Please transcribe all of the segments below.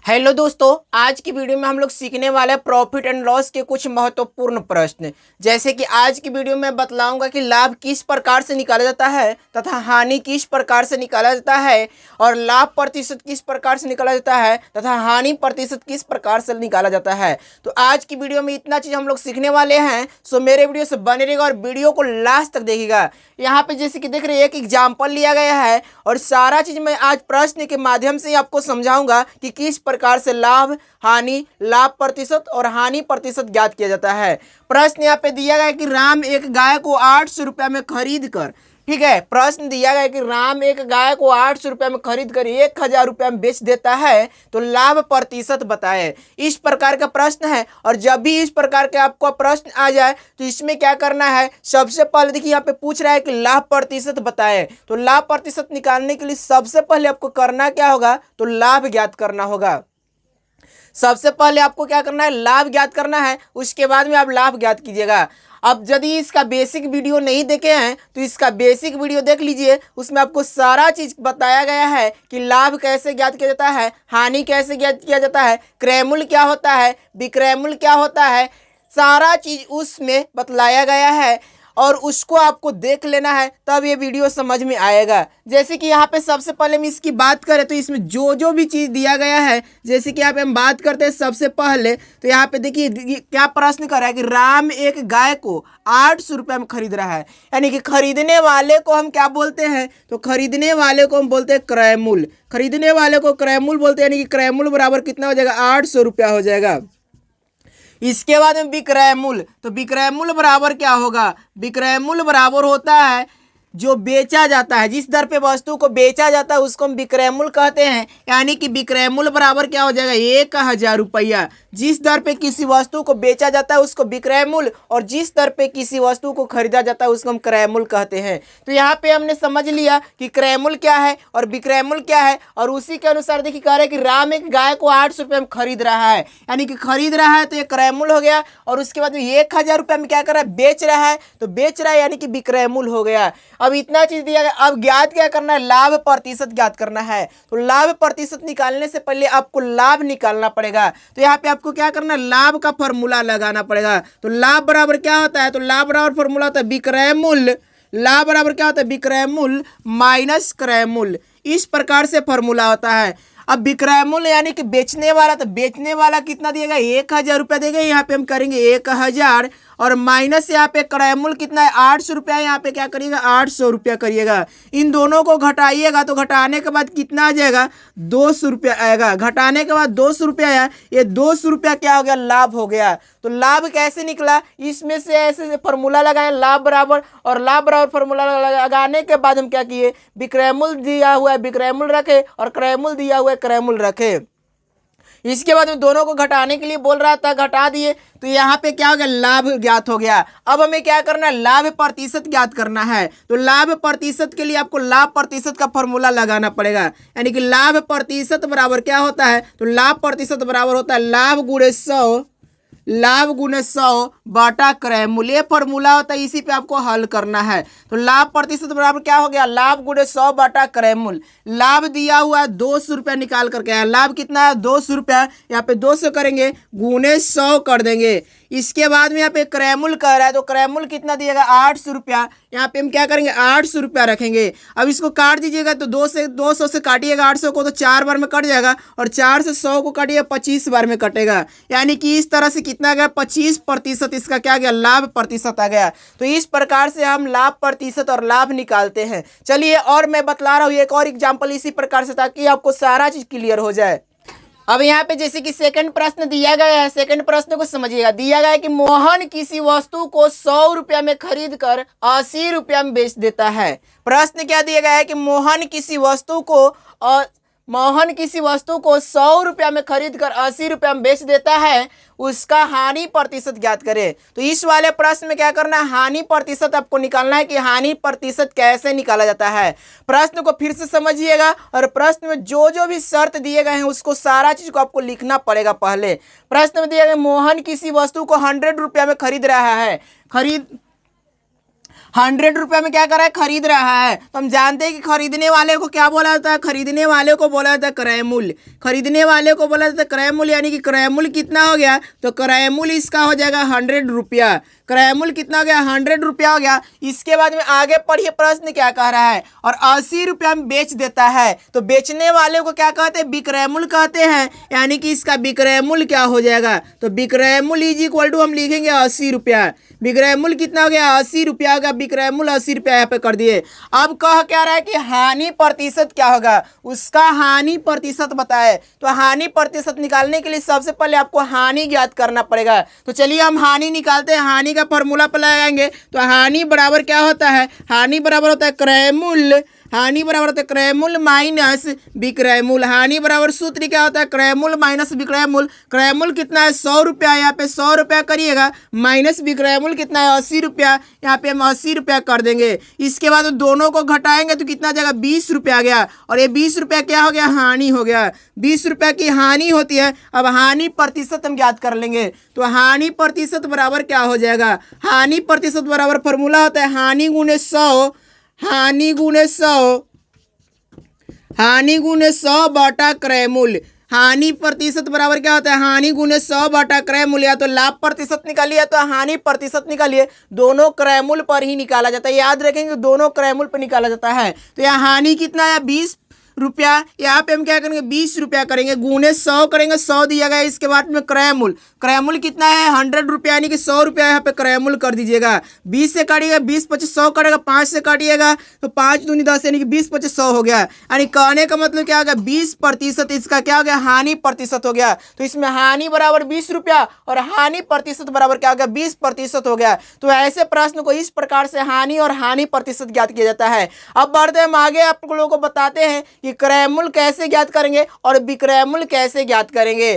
Hello दोस्तों, आज की वीडियो में हम लोग सीखने वाले हैं प्रॉफिट एंड लॉस के कुछ महत्वपूर्ण प्रश्न। जैसे कि आज की वीडियो में बतलाऊंगा कि लाभ किस प्रकार से निकाला जाता है तथा हानि किस प्रकार से निकाला जाता है, और लाभ प्रतिशत किस प्रकार से निकाला जाता है तथा हानि प्रतिशत किस प्रकार से निकाला जाता है। तो आज की वीडियो में इतना चीज़ हम लोग सीखने वाले हैं, सो मेरे वीडियो से बने रहिएगा और वीडियो को लास्ट तक देखिएगा। यहाँ पे जैसे कि देख रहे हैं, एक एग्जाम्पल लिया गया है और सारा चीज़ मैं आज प्रश्न के माध्यम से आपको समझाऊंगा कि किस प्रकार से लाभ हानि, लाभ प्रतिशत और हानि प्रतिशत ज्ञात किया जाता है। प्रश्न यहाँ पे दिया गया है कि राम एक गाय को 800 रुपया में खरीद कर, ठीक है, प्रश्न दिया गया है कि राम एक गाय को 800 रुपया में खरीद कर 1000 रुपया में बेच देता है, तो लाभ प्रतिशत बताए। इस प्रकार का प्रश्न है, और जब भी इस प्रकार के आपको प्रश्न आ जाए तो इसमें क्या करना है, सबसे पहले देखिए यहाँ पे पूछ रहा है कि लाभ प्रतिशत बताए। तो लाभ प्रतिशत निकालने के लिए सबसे पहले आपको करना क्या होगा, तो लाभ ज्ञात करना होगा। सबसे पहले आपको क्या करना है, लाभ ज्ञात करना है, उसके बाद में आप लाभ ज्ञात कीजिएगा। अब यदि इसका बेसिक वीडियो नहीं देखे हैं तो इसका बेसिक वीडियो देख लीजिए, उसमें आपको सारा चीज बताया गया है कि लाभ कैसे ज्ञात किया जाता है, हानि कैसे ज्ञात किया जाता है, क्रय मूल्य क्या होता है, विक्रय मूल्य क्या होता है, सारा चीज उसमें बतलाया गया है और उसको आपको देख लेना है, तब ये वीडियो समझ में आएगा। जैसे कि यहाँ पे सबसे पहले हम इसकी बात करें तो इसमें जो जो भी चीज़ दिया गया है, जैसे कि यहाँ पे हम बात करते हैं सबसे पहले, तो यहाँ पे देखिए क्या प्रश्न कर रहा है कि राम एक गाय को 800 रुपये में खरीद रहा है, यानी कि खरीदने वाले को हम क्या बोलते हैं, तो खरीदने वाले को हम बोलते हैं क्रय मूल्य। खरीदने वाले को क्रय मूल्य बोलते हैं, यानी कि क्रय मूल्य बराबर कितना हो जाएगा, 800 रुपया हो जाएगा। इसके बाद में विक्रय मूल्य, तो विक्रय मूल्य बराबर क्या होगा, विक्रय मूल्य बराबर होता है जो बेचा जाता है, जिस दर पे वस्तु को बेचा जाता है उसको हम विक्रय मूल्य कहते हैं। यानी कि विक्रय मूल्य बराबर क्या हो जाएगा, 1000 रुपया। जिस दर पे किसी वस्तु को बेचा जाता है उसको विक्रय मूल्य, और जिस दर पे किसी वस्तु को खरीदा जाता है उसको हम क्रय मूल्य कहते हैं। तो यहाँ पे हमने समझ लिया कि क्रय मूल्य क्या है और विक्रय मूल्य क्या है, और उसी के अनुसार देखिए कह रहे हैं कि राम एक गाय को 800 रुपये में खरीद रहा है, यानी कि खरीद रहा है तो ये क्रय मूल्य हो गया, और उसके बाद में 1000 रुपये में क्या कर रहा है, बेच रहा है, तो बेच रहा है यानी कि विक्रय मूल्य हो गया। अब इतना चीज दिया गया, अब ज्ञात क्या करना है, लाभ प्रतिशत ज्ञात करना है। तो लाभ प्रतिशत निकालने से पहले आपको लाभ निकालना पड़ेगा। तो यहाँ पे आपको क्या करना है, लाभ का फॉर्मूला लगाना पड़ेगा। तो लाभ बराबर क्या होता है, तो लाभ बराबर फॉर्मूला होता है विक्रय मूल्य। लाभ बराबर क्या होता है, विक्रय मूल्य माइनस क्रय मूल्य। इस प्रकार से फॉर्मूला होता है। अब विक्रय मूल्य यानी कि बेचने वाला, तो बेचने वाला कितना दिएगा, 1000 रुपया देगा, यहाँ पे हम करेंगे 1000, और माइनस यहाँ पे क्रय मूल्य कितना है, 800 रुपया, यहाँ पे क्या करिएगा, 800 रुपया करिएगा। इन दोनों को घटाइएगा तो घटाने के बाद कितना आ जाएगा, 200 रुपया आएगा। घटाने के बाद 200 रुपया आया, ये 200 रुपया क्या हो गया, लाभ हो गया। तो लाभ कैसे निकला, इसमें से ऐसे फॉर्मूला लगाए लाभ बराबर, और लाभ बराबर फॉर्मूला लगाने के बाद हम क्या किए, विक्रय मूल्य दिया हुआ है विक्रय मूल्य रखे, और क्रय मूल्य दिया हुआ है क्रय मूल्य रखे। इसके बाद में दोनों को घटाने के लिए बोल रहा था, घटा दिए, तो यहाँ पे क्या हो गया, लाभ ज्ञात हो गया। अब हमें क्या करना है, लाभ प्रतिशत ज्ञात करना है। तो लाभ प्रतिशत के लिए आपको लाभ प्रतिशत का फॉर्मूला लगाना पड़ेगा, यानी कि लाभ प्रतिशत बराबर क्या होता है, तो लाभ प्रतिशत बराबर होता है लाभ गुणे 100, लाभ गुणे 100 बाटा क्रय मूल्य। ये फॉर्मूला होता है, इसी पे आपको हल करना है। तो लाभ प्रतिशत बराबर क्या हो गया, लाभ गुणे 100 बाटा क्रय मूल्य। लाभ दिया हुआ है 200 रुपया, निकाल करके आया, लाभ कितना है 200 रुपया, यहाँ पे 200 करेंगे, गुणे 100 कर देंगे। इसके बाद में यहाँ पे क्रय मूल्य कह रहा है, तो क्रय मूल्य कितना दिएगा, 800 रुपया, यहाँ पे हम क्या करेंगे, 800 रुपया रखेंगे। अब इसको काट दीजिएगा, तो 200 से काटिएगा 800 को, तो 4 बार में कट जाएगा, और 4 से 100 को काटिएगा 25 बार में कटेगा, यानी कि इस तरह से कितना गया, 25%। इसका क्या गया, लाभ प्रतिशत आ गया। तो इस प्रकार से हम लाभ प्रतिशत और लाभ निकालते हैं। चलिए और मैं बतला रहा हूँ एक और एग्जाम्पल इसी प्रकार से, ताकि आपको सारा चीज क्लियर हो जाए। अब यहाँ पे जैसे कि सेकंड प्रश्न दिया गया है, सेकंड प्रश्न को समझिएगा। दिया गया है कि मोहन किसी वस्तु को 100 रुपया में खरीद कर 80 रुपया में बेच देता है। प्रश्न क्या दिया गया है कि मोहन किसी वस्तु को 100 रुपया में खरीद कर 80 रुपया में बेच देता है, उसका हानि प्रतिशत ज्ञात करें। तो इस वाले प्रश्न में क्या करना है, हानि प्रतिशत आपको निकालना है कि हानि प्रतिशत कैसे निकाला जाता है। प्रश्न को फिर से समझिएगा, और प्रश्न में जो जो भी शर्त दिए गए हैं उसको सारा चीज को आपको लिखना पड़ेगा। पहले प्रश्न में दिया गया मोहन किसी वस्तु को 100 रुपया में खरीद रहा है, 100 रुपये में क्या कर रहा है, खरीद रहा है। तो हम जानते हैं कि खरीदने वाले को क्या बोला जाता है, खरीदने वाले को बोला जाता है क्रय मूल्य। खरीदने वाले को बोला जाता है क्रय मूल्य, यानी कि क्रय मूल्य कितना हो गया, तो क्रय मूल्य इसका हो जाएगा 100 रुपया। क्रय मूल्य कितना हो गया, 100 रुपया हो गया। इसके बाद में आगे पढ़िए प्रश्न क्या कह रहा है, और 80 रुपया में बेच देता है। तो बेचने वाले को क्या कहते हैं, विक्रय मूल्य कहते हैं, यानी कि इसका विक्रय मूल्य क्या हो जाएगा, तो विक्रय मूल्य इज इक्वल टू हम लिखेंगे 80 रुपया। विक्रय मूल्य कितना हो गया, 80 रुपया होगा। विक्रय मूल्य 80 रुपया यहाँ पे कर दिए। अब कह क्या रहा है कि हानि प्रतिशत क्या होगा, उसका हानि प्रतिशत बताए। तो हानि प्रतिशत निकालने के लिए सबसे पहले आपको हानि ज्ञात करना पड़ेगा। तो चलिए हम हानि निकालते हैं। हानि का फॉर्मूला पर लगाएंगे। तो हानि बराबर क्या होता है, हानि बराबर होता है क्रय मूल्य। हानि बराबर होता है क्रय मूल्य माइनस विक्रय मूल्य। हानि बराबर सूत्र क्या होता है, क्रय मूल्य माइनस विक्रय मूल्य। क्रय मूल्य कितना है, 100 रुपया। यहाँ पे 100 रुपया करिएगा, माइनस विक्रय मूल्य कितना है, 80 रुपया। यहाँ पे हम 80 रुपया कर देंगे। इसके बाद दोनों को घटाएंगे तो कितना जाएगा, 20 रुपया आ गया। और ये 20 रुपया क्या हो गया, हानि हो गया। 20 रुपया की हानि होती है। अब हानि प्रतिशत हम ज्ञात कर लेंगे। तो हानि प्रतिशत बराबर क्या हो जाएगा, हानि प्रतिशत बराबर फॉर्मूला होता है हानि गुणे 100, हानि गुणे 100, हानि गुणे 100 बटा क्रय मूल्य। हानि प्रतिशत बराबर क्या होता है, हानि गुणे 100 बटा क्रय मूल्य। या तो लाभ प्रतिशत निकालिए तो हानि प्रतिशत निकालिए, दोनों क्रय मूल्य पर ही निकाला जाता है। याद रखेंगे दोनों क्रय मूल्य पर निकाला जाता है। तो यहाँ हानि कितना है, 20 रुपया। यहाँ पे हम क्या करेंगे, 20 रुपया करेंगे, गुणे 100 करेंगे, 100 दिया गया। इसके बाद में क्रय मूल्य, क्रय मूल्य कितना है, 100 रुपया, यानी कि 100 रुपया यहाँ पे क्रय मूल्य कर दीजिएगा। 20 से काटिएगा, 20 25 100 करेगा, 5 से काटिएगा तो 5 दूनी 10, यानी कि 20 25 100 हो गया। यानी कहने का मतलब क्या हो गया, 20% इसका क्या हो गया, हानि प्रतिशत हो गया। तो इसमें हानि बराबर 20 रुपया और हानि प्रतिशत बराबर क्या हो गया, 20% हो गया। तो ऐसे प्रश्न को इस प्रकार से हानि और हानि प्रतिशत ज्ञात किया जाता है। अब बढ़ते हम आगे, आप लोगों को बताते हैं कि क्रय मूल्य कैसे ज्ञात करेंगे और विक्रय मूल्य कैसे ज्ञात करेंगे।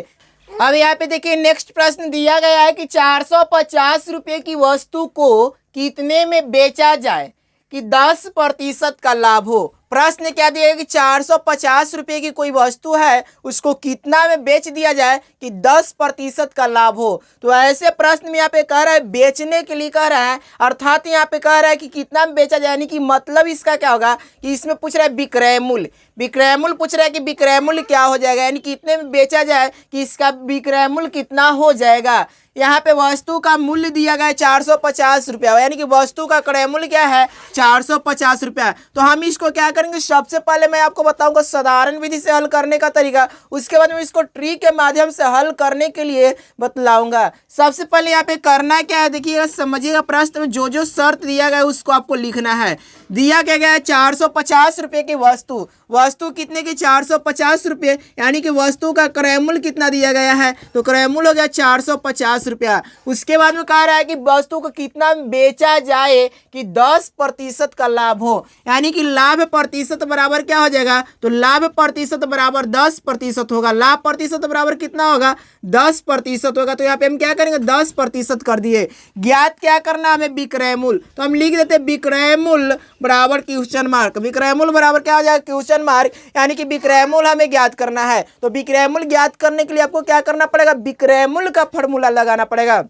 अब यहाँ पे देखिए नेक्स्ट प्रश्न दिया गया है कि 450 रुपये की वस्तु को कितने में बेचा जाए कि 10% का लाभ हो। प्रश्न क्या दिया है कि 450 रुपये की कोई वस्तु है, उसको कितना में बेच दिया जाए कि 10% का लाभ हो। तो ऐसे प्रश्न में यहाँ पे कह रहा है बेचने के लिए कह रहा है, अर्थात यहाँ पे कह रहा है कि कितना में बेचा जाए, यानी कि मतलब इसका क्या होगा कि इसमें पूछ रहा है विक्रय मूल्य। विक्रय मूल्य पूछ रहा है कि विक्रय मूल्य क्या हो जाएगा, यानी कितने में बेचा जाए कि इसका विक्रय मूल्य कितना हो जाएगा। यहाँ पे वस्तु का मूल्य दिया गया है 450 रुपया, यानी कि वस्तु का क्रय मूल्य क्या है, 450 रुपया। तो हम इसको क्या करेंगे, सबसे पहले मैं आपको बताऊंगा साधारण विधि से हल करने का तरीका, उसके बाद मैं इसको ट्री के माध्यम से हल करने के लिए बतलाऊंगा। सबसे पहले यहाँ पे करना क्या है, देखिएगा समझिएगा, प्रश्न में जो जो शर्त दिया गया है उसको आपको लिखना है। दिया क्या गया है, 450 रुपये की वस्तु, वस्तु कितने की, 450 रुपये, यानी कि वस्तु का क्रय मूल्य कितना दिया गया है, तो क्रय मूल्य हो गया 450 रुपया। उसके बाद में कह रहा है कि वस्तु को कितना बेचा जाए कि 10% का लाभ हो, यानी कि लाभ प्रतिशत बराबर क्या हो जाएगा, तो लाभ प्रतिशत बराबर 10% होगा। लाभ प्रतिशत बराबर कितना होगा, 10% होगा। तो यहाँ पे हम क्या करेंगे, 10% कर दिए। ज्ञात क्या करना हमें, विक्रय मूल्य। तो हम लिख देते विक्रय मूल्य बराबर क्वेश्चन मार्क। विक्रय मूल्य बराबर क्या हो जाएगा, क्वेश्चन मार्क, यानी कि विक्रय मूल्य हमें ज्ञात करना है। तो विक्रय मूल्य ज्ञात करने के लिए आपको क्या करना पड़ेगा, विक्रय मूल्य का फॉर्मूला लगाना पड़ेगा।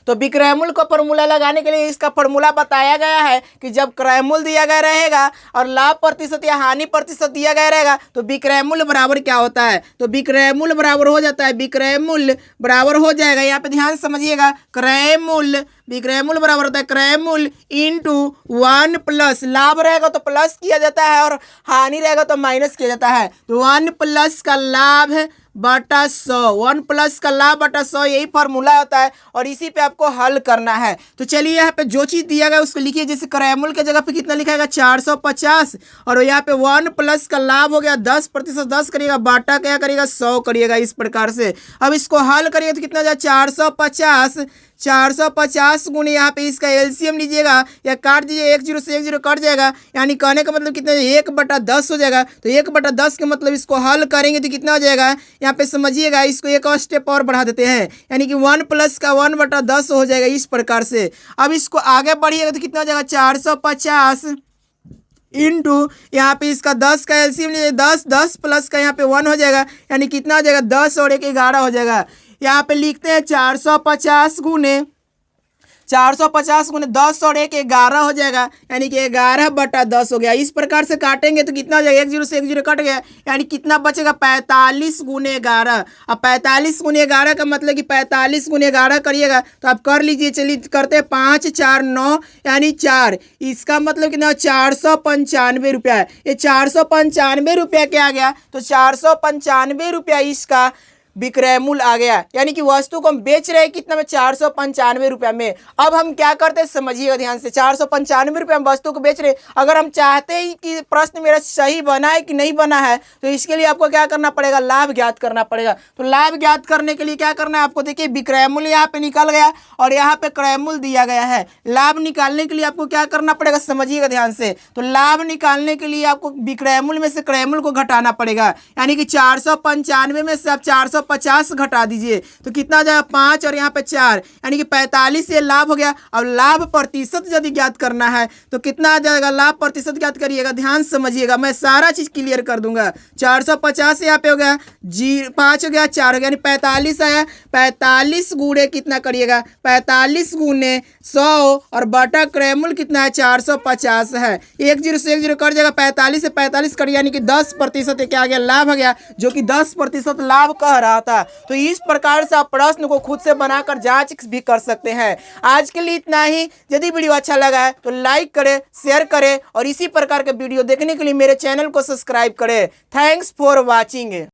तो विक्रय मूल्य का फॉर्मूला लगाने के लिए इसका फॉर्मूला बताया गया है कि जब क्रय मूल्य दिया गया रहेगा और लाभ प्रतिशत या हानि प्रतिशत दिया गया रहेगा तो विक्रय मूल्य बराबर क्या होता है, तो विक्रय मूल्य बराबर हो जाता है, विक्रय मूल्य बराबर हो जाएगा, यहाँ पे ध्यान समझिएगा, क्रय मूल्य, विक्रय मूल्य बराबर होता है क्रय मूल्य इंटू 1 प्लस, लाभ रहेगा तो प्लस किया जाता है और हानि रहेगा तो माइनस किया जाता है। तो 1 प्लस का लाभ बटा 100, 1 प्लस का लाभ बटा 100, यही फॉर्मूला होता है और इसी पे आपको हल करना है। तो चलिए यहाँ पे जो चीज़ दिया गया उसको लिखिए। जैसे क्रय मूल्य की जगह पे कितना लिखाएगा, 450, और यहाँ पे 1 प्लस का लाभ हो गया 10%, 10 करिएगा बाटा क्या करिएगा 100 करिएगा, इस प्रकार से। अब इसको हल करिएगा तो कितना जाए, 450 गुणे यहाँ पे इसका एलसीएम लीजिएगा या काट दीजिए, 1 0 से 1 0 कट जाएगा, यानी कहने का मतलब कितना, 1/10 हो जाएगा। तो 1/10 के मतलब इसको हल करेंगे तो कितना हो जाएगा, यहाँ पे समझिएगा, इसको एक और स्टेप और बढ़ा देते हैं, यानी कि 1 प्लस का 1/10 हो जाएगा, इस प्रकार से। अब इसको आगे बढ़िएगा तो कितना हो जाएगा, 450 इंटू यहाँ पे इसका 10 का एलसीएम लीजिए, 10 प्लस का यहाँ पे 1 हो जाएगा, यानी कितना हो जाएगा, 10 और 1 11 हो जाएगा। यहाँ पे लिखते हैं 450 गुने 450 गुने 10 और 1 11 हो जाएगा, यानी कि 11/10 हो गया। इस प्रकार से काटेंगे तो कितना हो जाएगा, 1 0 से 1 0 कट गया, यानी कितना बचेगा 45 गुने 11। अब 45 गुने 11 का मतलब कि 45 गुने 11 करिएगा तो आप कर लीजिए। चलिए करते हैं 5 4 9 यानी 4, इसका मतलब कितना 495 रुपया है। ये 495 रुपया क्या आ गया, तो 495 रुपया इसका विक्रय मूल्य आ गया, यानी कि वस्तु को हम बेच रहे हैं कितना में, 495 रुपया में। अब हम क्या करते हैं समझिएगा ध्यान से, 495 रुपये हम वस्तु को बेच रहे हैं। अगर हम चाहते हैं कि प्रश्न मेरा सही बना है कि नहीं बना है, तो इसके लिए आपको क्या करना पड़ेगा, लाभ ज्ञात करना पड़ेगा। तो लाभ ज्ञात करने के लिए क्या करना है आपको, देखिए विक्रय मूल्य यहाँ पे निकल गया और यहाँ पे क्रय मूल्य दिया गया है। लाभ निकालने के लिए आपको क्या करना पड़ेगा समझिएगा ध्यान से, तो लाभ निकालने के लिए आपको विक्रय मूल्य में से क्रय मूल्य को घटाना पड़ेगा, यानी कि 495 में से आप 450 घटा दीजिए तो कितना हो जाएगा 5 और यहाँ पे 4, यानी कि 45 ये लाभ हो गया। अब लाभ प्रतिशत यदि ज्ञात करना है तो कितना आ जाएगा, लाभ प्रतिशत ज्ञात करिएगा, ध्यान समझिएगा, मैं सारा चीज क्लियर कर दूंगा। 450 यहाँ पे हो गया, 5 हो गया, 4 हो गया, यानी 45 आया। 45 गुणे कितना करिएगा, 45 गुणे 100 और बटा क्रय मूल्य कितना है 450 है। 1 0 से 1 0 कट जाएगा, 45 से 45 कट, यानी कि 10% क्या आ गया, लाभ आ गया, जो कि 10% लाभ कह रहा था। तो इस प्रकार से आप प्रश्न को खुद से बनाकर जांच भी कर सकते हैं। आज के लिए इतना ही। यदि वीडियो अच्छा लगा है तो लाइक करें, शेयर करें और इसी प्रकार के वीडियो देखने के लिए मेरे चैनल को सब्सक्राइब करें। Thanks for watching.